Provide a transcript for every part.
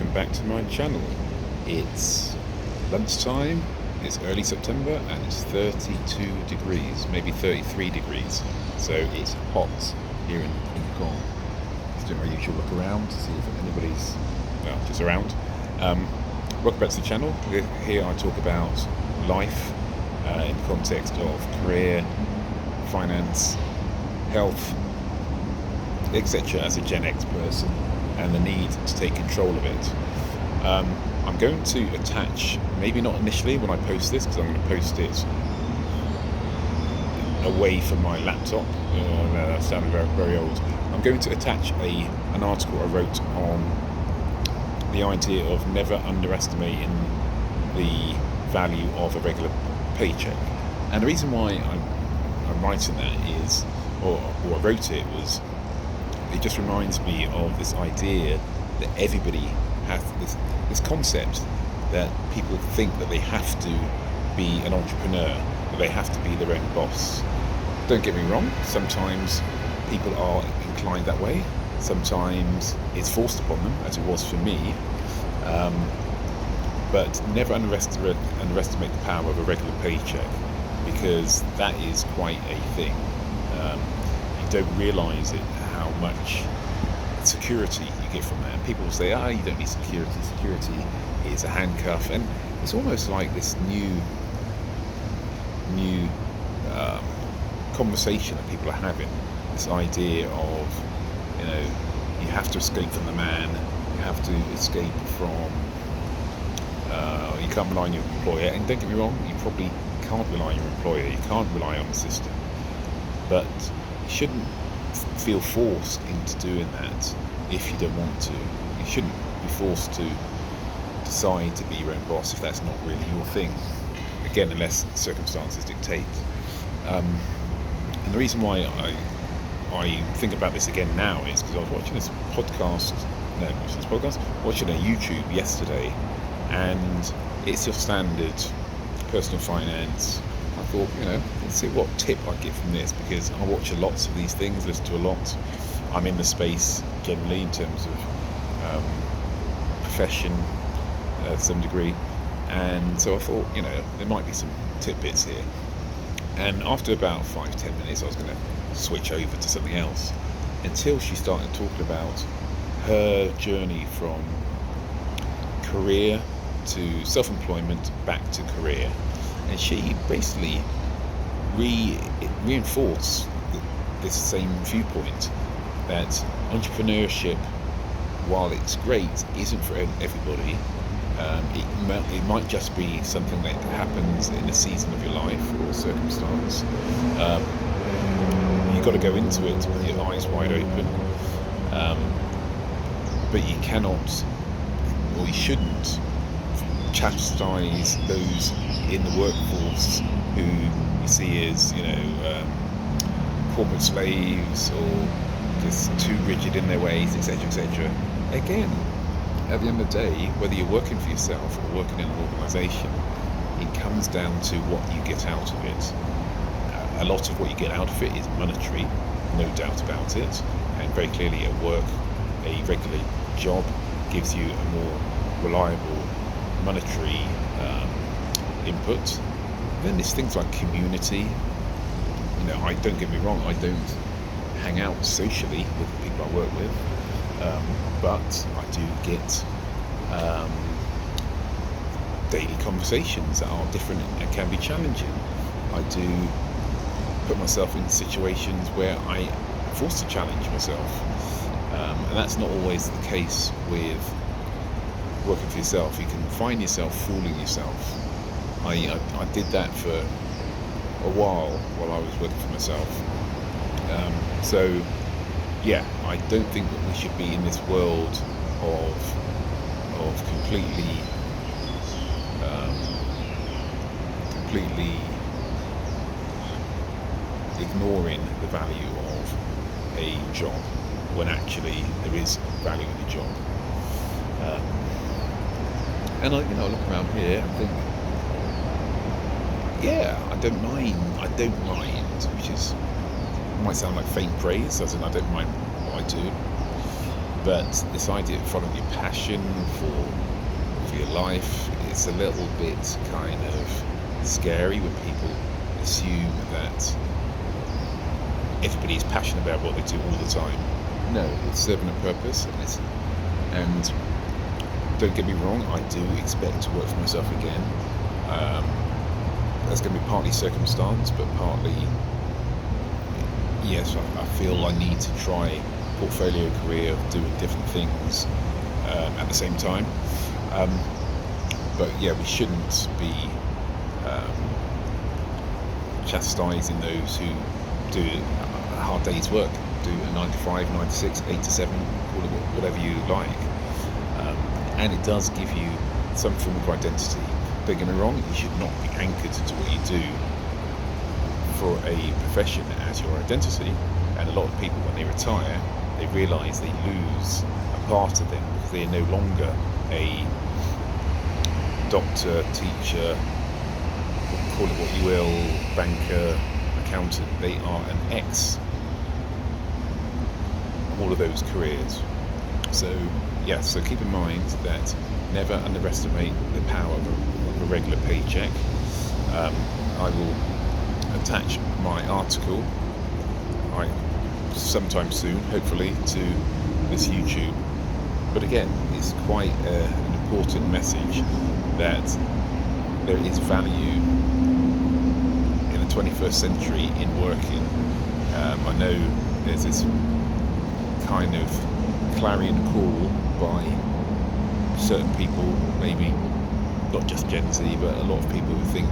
welcome back to my channel. It's lunchtime, it's early September, and it's 32 degrees, maybe 33 degrees. So it's hot here in Kong. Just doing my usual look around to see if anybody's, just around. Welcome back to the channel. Here I talk about life in the context of career, finance, health, etc. as a Gen X person, and the need to take control of it. I'm going to attach, maybe not initially when I post this, because I'm going to post it away from my laptop. That sounded very, very old. I'm going to attach an article I wrote on the idea of never underestimating the value of a regular paycheck. And the reason why I'm writing that is, or I wrote it, was it just reminds me of this idea that everybody has this concept that people think that they have to be an entrepreneur, that they have to be their own boss. Don't get me wrong, sometimes people are inclined that way, sometimes it's forced upon them, as it was for me, but never underestimate the power of a regular paycheck, because that is quite a thing. You don't realise it, how much security you get from that. And people will say, you don't need security. Security is a handcuff. And it's almost like this new conversation that people are having. This idea of, you have to escape from the man. You have to escape from, you can't rely on your employer. And don't get me wrong, you probably can't rely on your employer. You can't rely on the system. But you shouldn't feel forced into doing that if you don't want to. You shouldn't be forced to decide to be your own boss if that's not really your thing. Again, unless circumstances dictate. And the reason why I think about this again now is because I was watching this podcast, watching a YouTube yesterday, and it's your standard personal finance. I thought, let's see what tip I get from this, because I watch lots of these things, listen to a lot. I'm in the space generally in terms of profession to some degree, and so I thought, there might be some tidbits here. And after about 5-10 minutes, I was going to switch over to something else, until she started talking about her journey from career to self-employment back to career. And she basically reinforced this same viewpoint, that entrepreneurship, while it's great, isn't for everybody. It might just be something that happens in a season of your life or circumstance. You've got to go into it with your eyes wide open. But you cannot, or you shouldn't, chastise those in the workforce who you see as, corporate slaves, or just too rigid in their ways, etc., etc. Again, at the end of the day, whether you're working for yourself or working in an organisation, it comes down to what you get out of it. A lot of what you get out of it is monetary, no doubt about it, and very clearly at work, a regular job gives you a more reliable monetary input. Then there's things like community. I don't get me wrong, I don't hang out socially with the people I work with, but I do get daily conversations that are different and can be challenging. I do put myself in situations where I'm forced to challenge myself, and that's not always the case with working for yourself. You can find yourself fooling yourself. I did that for a while I was working for myself. So yeah, I don't think that we should be in this world of completely ignoring the value of a job, when actually there is value in the job. And I look around here and think, I don't mind, which might sound like faint praise, as in I don't mind what I do. But this idea of following your passion for your life, it's a little bit kind of scary when people assume that everybody's passionate about what they do all the time. No, it's serving a purpose, and don't get me wrong, I do expect to work for myself again. That's going to be partly circumstance, but partly, yes, I feel I need to try a portfolio career of doing different things at the same time. But yeah, we shouldn't be chastising those who do a hard day's work, do a 9 to 5, 9 to 6, 8 to 7, call it whatever you like. And it does give you some form of identity. Don't get me wrong, you should not be anchored to what you do for a profession as your identity. And a lot of people, when they retire, they realise they lose a part of them because they are no longer a doctor, teacher, call it what you will, banker, accountant. They are an ex all of those careers. So yes, so keep in mind that never underestimate the power of a regular paycheck. I will attach my article sometime soon, hopefully, to this YouTube. But again, it's quite an important message that there is value in the 21st century in working. I know there's this kind of clarion call by certain people, maybe not just Gen Z, but a lot of people who think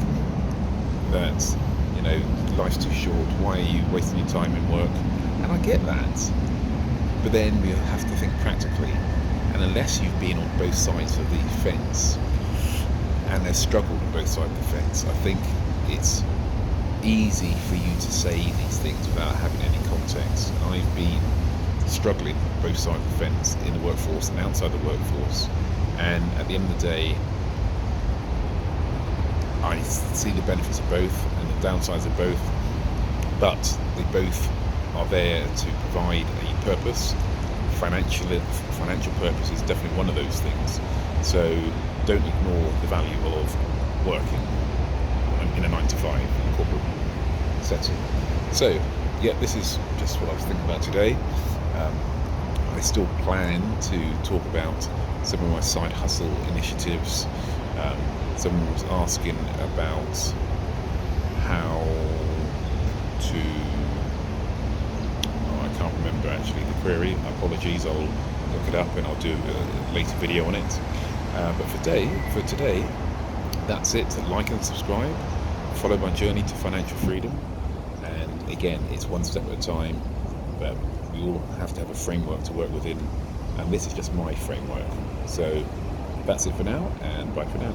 that, you know, life's too short, why are you wasting your time in work? And I get that, but then we have to think practically, and unless you've been on both sides of the fence and have struggled on both sides of the fence, I think it's easy for you to say these things without having any context. I've been struggling on both sides of the fence, in the workforce and outside the workforce, and at the end of the day I see the benefits of both and the downsides of both, but they both are there to provide a purpose. Financial purpose is definitely one of those things, so don't ignore the value of working in a 9 to 5 in a corporate setting. So yeah, this is just what I was thinking about today. I still plan to talk about some of my side hustle initiatives. Someone was asking about how to, I can't remember actually the query, apologies, I'll look it up and I'll do a later video on it. But for today, that's it. Like and subscribe, follow my journey to financial freedom, and again, it's one step at a time, but we all have to have a framework to work within, and this is just my framework. So that's it for now, and bye for now.